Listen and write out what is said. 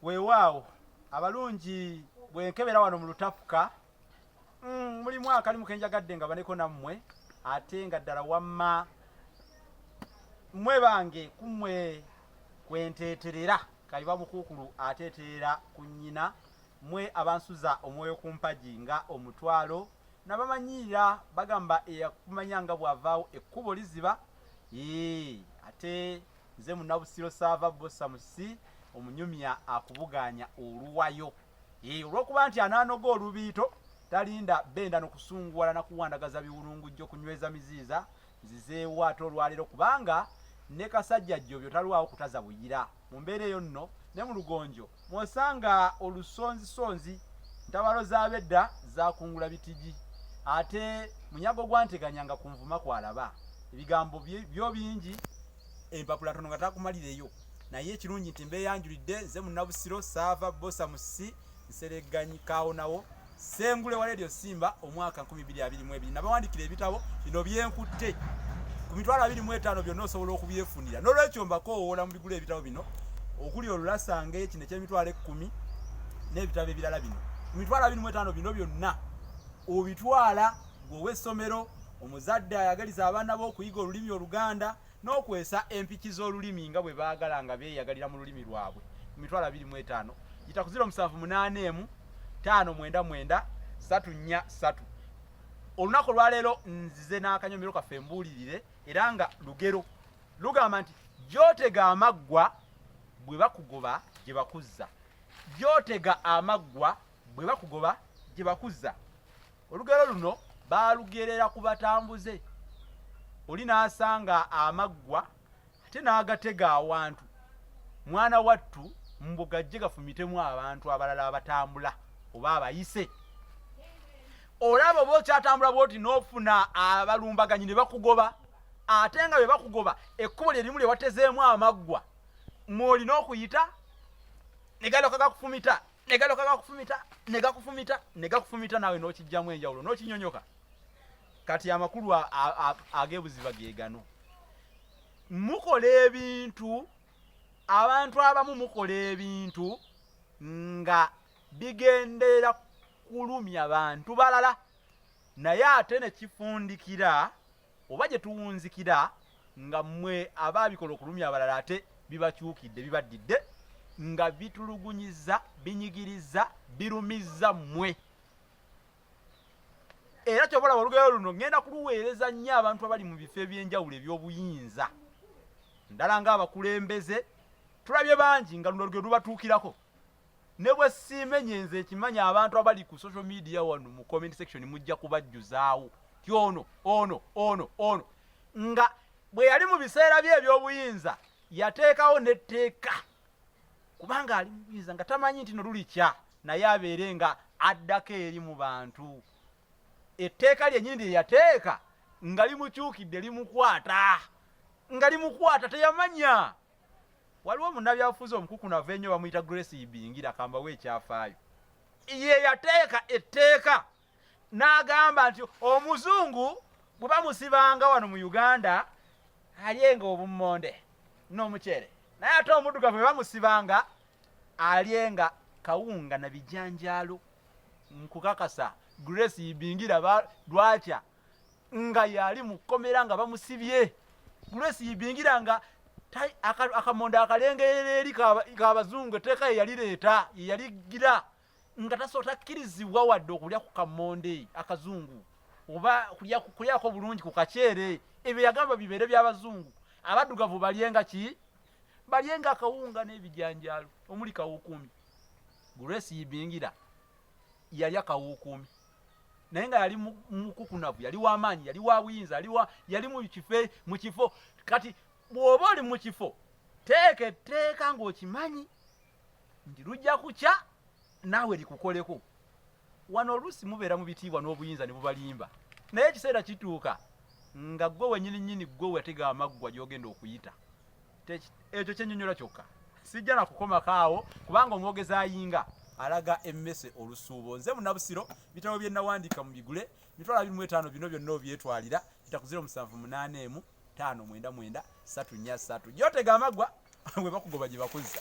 weewaawo abalungi bwenkebera wano mu Lutafuka mulimu akalimu kenjagadde nga baneko nammwe ate nga ddala wamma mmwe bange kummwe kwenteeterera kaliba mukuukulu ateeterera ku nnyina mmwe abansuza omwoyo ku mpagi nga omutwalo nabamanyirira bagamba eyakumanya nga bw'avaawo ekkubo liziba ate nze Munnabusiro Saava Bossa Musi omunyumya akubuganya oluwayo olw'okuba nti anaanoga olubiito talinda benda n'okusunguwala nakuwandagaza biwulungujjo kunyweza miziiza nzizeewo ate olwaleero kubanga ne kasajja jjo byo talwawo kutaza buyira mu mbeera eyo nno ne mu lugonjo mwosanga olusonzisonzi ntabalo z'abedda zakungula bitigi ate munyago gwanteganyanga ku nvuma kwalaba ebigambo byo bingi empapula tono nga takumalireyo naye ekirungi nti mbeeyanjulidde nze Munnabusiro Saava Bossa Musi nsereganyikaawo nawo Sengule wa Radio Simba omwaka 2022 nabawandikira ebitabo bino byenkutte ku mitwalo 25 byonna osobola okubyefunira n'olwekyo mbakoowola mu bigula ebitabo bino okuli olulasange kino eky'emitwalo 10 n'ebitabo ebirala bino ku mitwalo 25 bino byonna obitwala gw'ow'essomero omuzadde ayagaliza abaana bo okuyiga olulimi Oluganda n'okwesa empiki z'olulimi nga bwe baagala nga beeyagalira mu lulimi lwabwe ku mitwalo 25 yita ku 078 599 343 olunaku lwaleero nzize n'akanyomero kaffe mbuulirire era nga lugero lugamba nti gy'otega amaggwa bwe bakugoba gye bakuzza gy'otega amaggwa bwe bakugoba gye bakuzza olugero luno baalugerera ku batambuze oli n'asanga amaggwa ate n'agatega awantu mwana wattu mbu gajje gafumitemu abantu abalala abatambula oba abayise olaba oba okyatambula bwoti n'ofuna abalumbaganyi ne bakugoba ate nga bwe bakugoba ekkubo lye limu lye watezeemu amaggwa mw'olina okuyita ne galyoka gakufumita ne galyoka gakufumita ne gakufumita ne gakufumita naawe n'okijjamu enjawulo n'okinyonyoka kati amakulu ag'ebuziba ge gano mukola ebintu abantu abamu mukola ebintu nga bigendera kulumya bantu balala naye ate ne kifundikira oba gye tuwunzikira nga mmwe abaabikola okulumya abalala ate bibakyukidde bibaddidde nga bitulugunyiza binyigiriza birumizza mmwe era kyobola olugero luno ngenda kuluweereza nnyo abantu abali mu bifo eby'enjawulo eby'obuyinza ndala ng'abakulembeze tulabye bangi nga luno olugero lubatuukirako ne bwe siimenye nze ekimanya abantu abali ku social media wano mu comment section mujja kubajjuzaawo ti ono nga bwe yali mu biseera bye eby'obuyinza yateekawo n'etteeka kubanga ali mu buyinza nga tamanyi nti no lulikya naye abeere nga addako eri mu bantu etteeka lyennyini lye yateeka nga limukyukidde limukwata nga limukwata teyamanya waliwo munnabyabufuzi omukukunavu ennyo bamuyita Grace Ibingira kambawo ekyafaayo ye yateeka etteeka n'agamba nti omuzungu bwe bamusibanga wano mu Uganda alyenga obummonde n'omukyere naye ate omuddugavu bwe bamusibanga alyenga kawunga na bijanjaalo nkukakasa Grace Ibingira lwatya nga yali mu kkomera nga bamusibye Grace Ibingira nga akamonde akalengerera eri k'abazungu etteeka ye yalireeta ye yaligira nga tasootakkirizibwa wadde okulya ku kamonde akazungu oba kulyako bulungi ku kaceere ebyo yagamba bibeere by'abazungu abaddugavu balyenga ki balyenga akawunga n'ebijanjaalo omuli kawuukumi Grace Ibingira yalya kawuukumi naye nga yali mukukunavu yali w'amaanyi yali wa buyinza yali mu kifo kati bw'oba oli mu kifo teeka etteeka ng'okimanyi nti lujja kukya naawe likukoleko wano oluusi mubeera mu bitiibwa n'obuyinza ne bubalimba naye ekiseera kituuka nga ggwe wennyini ggwe wetega amaggwa gy'ogenda okuyita ekyo kyennyonnyola kyokka sijja na kukomako awo kubanga omwogezi ayinga alaga emmese olusuubo nze Munnabusiro bitabo bye nawandiika mu bigule mitwalo 25 bino byonna obyetwalira yita ku 078 599 343 gy'otega amaggwa bwe bakugoba gye bakuzza